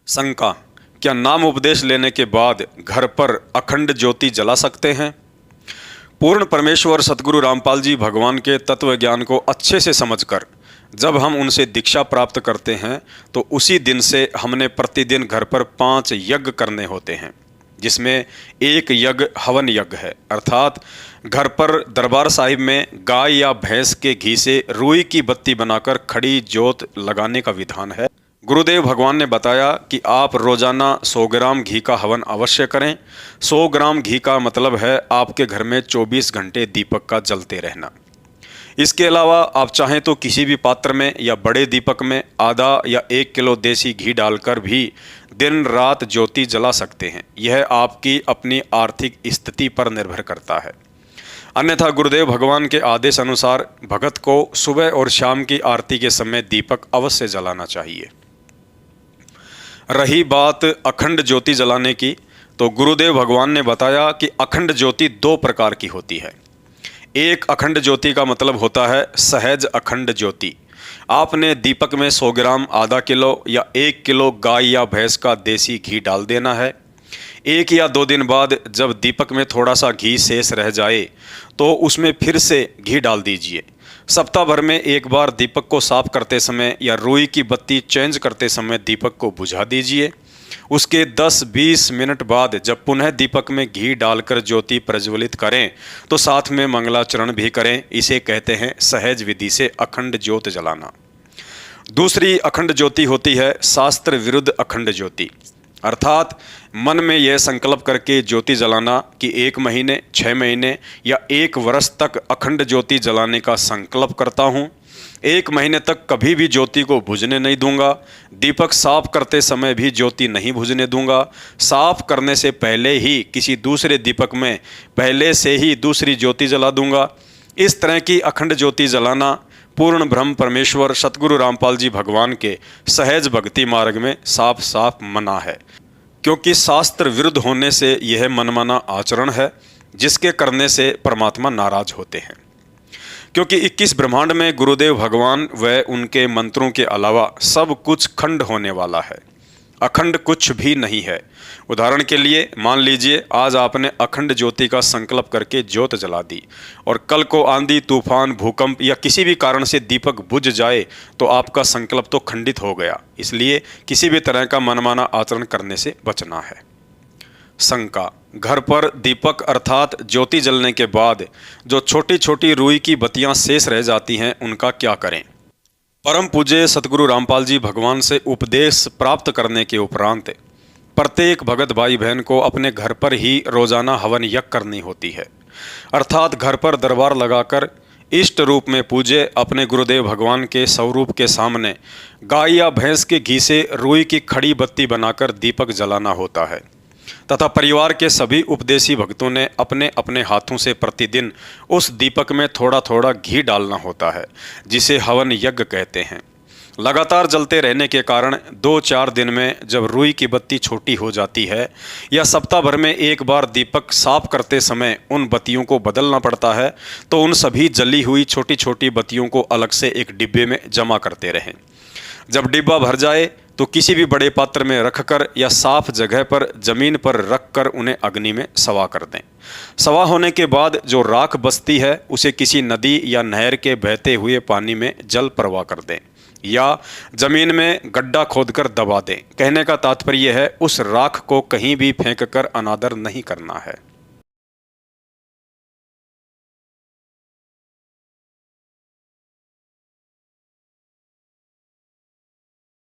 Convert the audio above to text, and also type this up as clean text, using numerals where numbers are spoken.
शंका, क्या नाम उपदेश लेने के बाद घर पर अखंड ज्योति जला सकते हैं? पूर्ण परमेश्वर सतगुरु रामपाल जी भगवान के तत्व ज्ञान को अच्छे से समझकर जब हम उनसे दीक्षा प्राप्त करते हैं तो उसी दिन से हमने प्रतिदिन घर पर 5 यज्ञ करने होते हैं, जिसमें एक यज्ञ हवन यज्ञ है। अर्थात घर पर दरबार साहिब में गाय या भैंस के घी से रुई की बत्ती बनाकर खड़ी ज्योत लगाने का विधान है। गुरुदेव भगवान ने बताया कि आप रोजाना 100 ग्राम घी का हवन अवश्य करें। 100 ग्राम घी का मतलब है आपके घर में 24 घंटे दीपक का जलते रहना। इसके अलावा आप चाहें तो किसी भी पात्र में या बड़े दीपक में आधा या 1 किलो देसी घी डालकर भी दिन रात ज्योति जला सकते हैं। यह आपकी अपनी आर्थिक स्थिति पर निर्भर करता है। अन्यथा गुरुदेव भगवान के आदेश अनुसार भगत को सुबह और शाम की आरती के समय दीपक अवश्य जलाना चाहिए। रही बात अखंड ज्योति जलाने की, तो गुरुदेव भगवान ने बताया कि अखंड ज्योति 2 प्रकार की होती है। एक अखंड ज्योति का मतलब होता है सहज अखंड ज्योति। आपने दीपक में 100 ग्राम, आधा किलो या 1 किलो गाय या भैंस का देसी घी डाल देना है। 1 या 2 दिन बाद जब दीपक में थोड़ा सा घी शेष रह जाए तो उसमें फिर से घी डाल दीजिए। सप्ताह भर में एक बार दीपक को साफ करते समय या रुई की बत्ती चेंज करते समय दीपक को बुझा दीजिए। उसके 10-20 मिनट बाद जब पुनः दीपक में घी डालकर ज्योति प्रज्वलित करें तो साथ में मंगलाचरण भी करें। इसे कहते हैं सहज विधि से अखंड ज्योत जलाना। दूसरी अखंड ज्योति होती है शास्त्र विरुद्ध अखंड ज्योति। अर्थात मन में यह संकल्प करके ज्योति जलाना कि 1 महीने, 6 महीने या 1 वर्ष तक अखंड ज्योति जलाने का संकल्प करता हूँ। 1 महीने तक कभी भी ज्योति को बुझने नहीं दूंगा। दीपक साफ करते समय भी ज्योति नहीं बुझने दूंगा। साफ करने से पहले ही किसी दूसरे दीपक में पहले से ही दूसरी ज्योति जला दूंगा। इस तरह की अखंड ज्योति जलाना पूर्ण ब्रह्म परमेश्वर सतगुरु रामपाल जी भगवान के सहज भक्ति मार्ग में साफ साफ मना है, क्योंकि शास्त्र विरुद्ध होने से यह मनमाना आचरण है जिसके करने से परमात्मा नाराज होते हैं। क्योंकि 21 ब्रह्मांड में गुरुदेव भगवान व उनके मंत्रों के अलावा सब कुछ खंड होने वाला है, अखंड कुछ भी नहीं है। उदाहरण के लिए मान लीजिए आज आपने अखंड ज्योति का संकल्प करके ज्योत जला दी और कल को आंधी, तूफान, भूकंप या किसी भी कारण से दीपक बुझ जाए तो आपका संकल्प तो खंडित हो गया। इसलिए किसी भी तरह का मनमाना आचरण करने से बचना है। शंका, घर पर दीपक अर्थात ज्योति जलने के बाद जो छोटी छोटी रुई की बत्तियां शेष रह जाती हैं उनका क्या करें? परम पूज्य सतगुरु रामपाल जी भगवान से उपदेश प्राप्त करने के उपरांत प्रत्येक भगत भाई बहन को अपने घर पर ही रोजाना हवन यज्ञ करनी होती है। अर्थात घर पर दरबार लगाकर इष्ट रूप में पूजे अपने गुरुदेव भगवान के स्वरूप के सामने गाय या भैंस के घी से रुई की खड़ी बत्ती बनाकर दीपक जलाना होता है तथा परिवार के सभी उपदेशी भक्तों ने अपने अपने हाथों से प्रतिदिन उस दीपक में थोड़ा थोड़ा घी डालना होता है, जिसे हवन यज्ञ कहते हैं। लगातार जलते रहने के कारण 2-4 दिन में जब रुई की बत्ती छोटी हो जाती है या सप्ताह भर में एक बार दीपक साफ करते समय उन बत्तियों को बदलना पड़ता है तो उन सभी जली हुई छोटी छोटी बत्तियों को अलग से एक डिब्बे में जमा करते रहें। जब डिब्बा भर जाए तो किसी भी बड़े पात्र में रखकर या साफ जगह पर जमीन पर रखकर उन्हें अग्नि में सवा कर दें। सवा होने के बाद जो राख बचती है उसे किसी नदी या नहर के बहते हुए पानी में जल प्रवाह कर दें या जमीन में गड्ढा खोदकर दबा दें। कहने का तात्पर्य है उस राख को कहीं भी फेंक कर अनादर नहीं करना है।